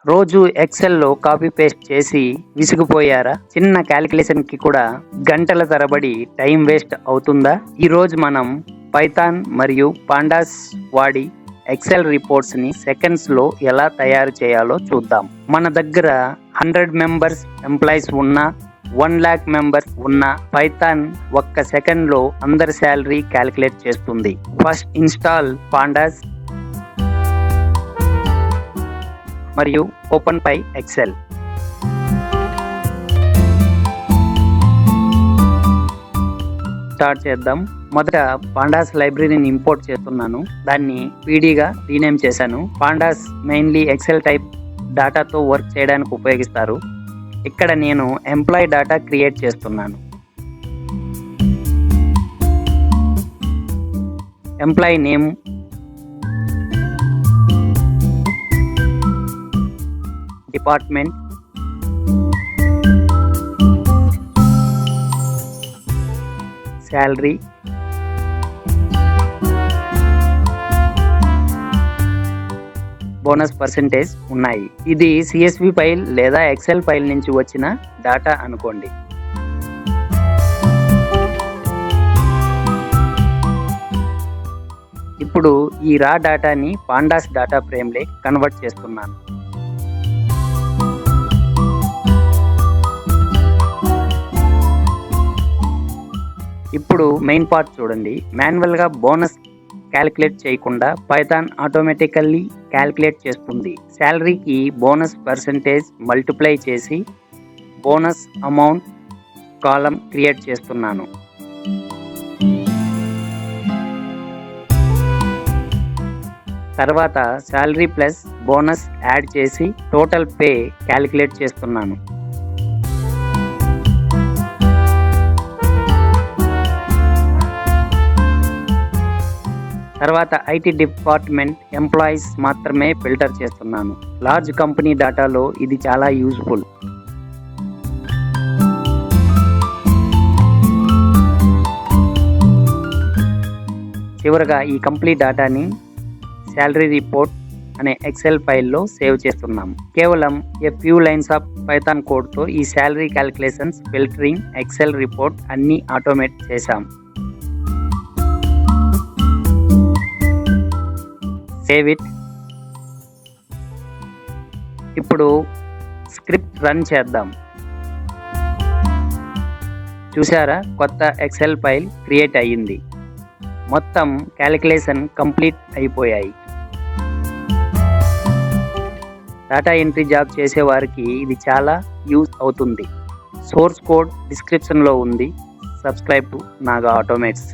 రోజు ఎక్సెల్లో copy paste చేసి విసిగిపోయారా? చిన్న క్యాలిక్యులేషన్ కి కూడా గంటల తరబడి టైం వేస్ట్ అవుతుందా? ఈ రోజు మనం పైథాన్ మరియు పాండాస్ వాడి ఎక్సెల్ రిపోర్ట్స్ ని సెకండ్స్ లో ఎలా తయారు చేయాలో చూద్దాం. మన దగ్గర 100 మెంబర్స్ ఎంప్లాయీస్ ఉన్నా 1 lakh మెంబర్స్ ఉన్న పైథాన్ ఒక్క సెకండ్ లో అందరి శాలరీ క్యాలిక్యులేట్ చేస్తుంది. ఫస్ట్ ఇన్స్టాల్ పాండాస్ మరియు ఓపెన్ పై ఎక్సెల్. స్టార్ట్ చేద్దాం. మొదట పాండాస్ లైబ్రరీని ఇంపోర్ట్ చేస్తున్నాను. దాన్ని పీడీగా రీనేమ్ చేశాను. పాండాస్ మెయిన్లీ ఎక్సెల్ టైప్ డాటాతో వర్క్ చేయడానికి ఉపయోగిస్తారు. ఇక్కడ నేను ఎంప్లాయీ డాటా క్రియేట్ చేస్తున్నాను. Employee name, department, salary, bonus percentage ఉన్నాయి. ఇది CSV ఫైల్ లేదా ఎక్సెల్ ఫైల్ నుంచి వచ్చిన డాటా అనుకోండి. ఇప్పుడు ఈ రా డాటాని పాండాస్ డాటా ఫ్రేమ్లే కన్వర్ట్ చేస్తున్నాను. ఇప్పుడు మెయిన్ పార్ట్ చూడండి. మాన్యువల్గా బోనస్ క్యాలిక్యులేట్ చేయకుండా పైథాన్ ఆటోమేటికల్లీ క్యాలిక్యులేట్ చేస్తుంది. శాలరీకి బోనస్ పర్సెంటేజ్ మల్టిప్లై చేసి బోనస్ అమౌంట్ కాలం క్రియేట్ చేస్తున్నాను. తర్వాత శాలరీ ప్లస్ బోనస్ యాడ్ చేసి టోటల్ పే క్యాలిక్యులేట్ చేస్తున్నాను. తర్వాత IT డిపార్ట్మెంట్ ఎంప్లాయీస్ మాత్రమే ఫిల్టర్ చేస్తున్నాను. లార్జ్ కంపెనీ డాటాలో ఇది చాలా యూజ్ఫుల్. చివరగా ఈ కంప్లీట్ డాటాని శాలరీ రిపోర్ట్ అనే ఎక్సెల్ ఫైల్లో సేవ్ చేస్తున్నాం. కేవలం a few lines of Python కోడ్తో ఈ salary calculations, filtering, XL report అన్నీ ఆటోమేట్ చేశాం. Save it. ఇప్పుడు స్క్రిప్ట్ రన్ చేద్దాం. చూసారా, కొత్త ఎక్సెల్ ఫైల్ క్రియేట్ అయ్యింది. మొత్తం క్యాలిక్యులేషన్ కంప్లీట్ అయిపోయాయి. డాటా ఎంట్రీ జాబ్ చేసే వారికి ఇది చాలా యూజ్ అవుతుంది. సోర్స్ కోడ్ డిస్క్రిప్షన్లో ఉంది. Subscribe to Naga ఆటోమేట్స్.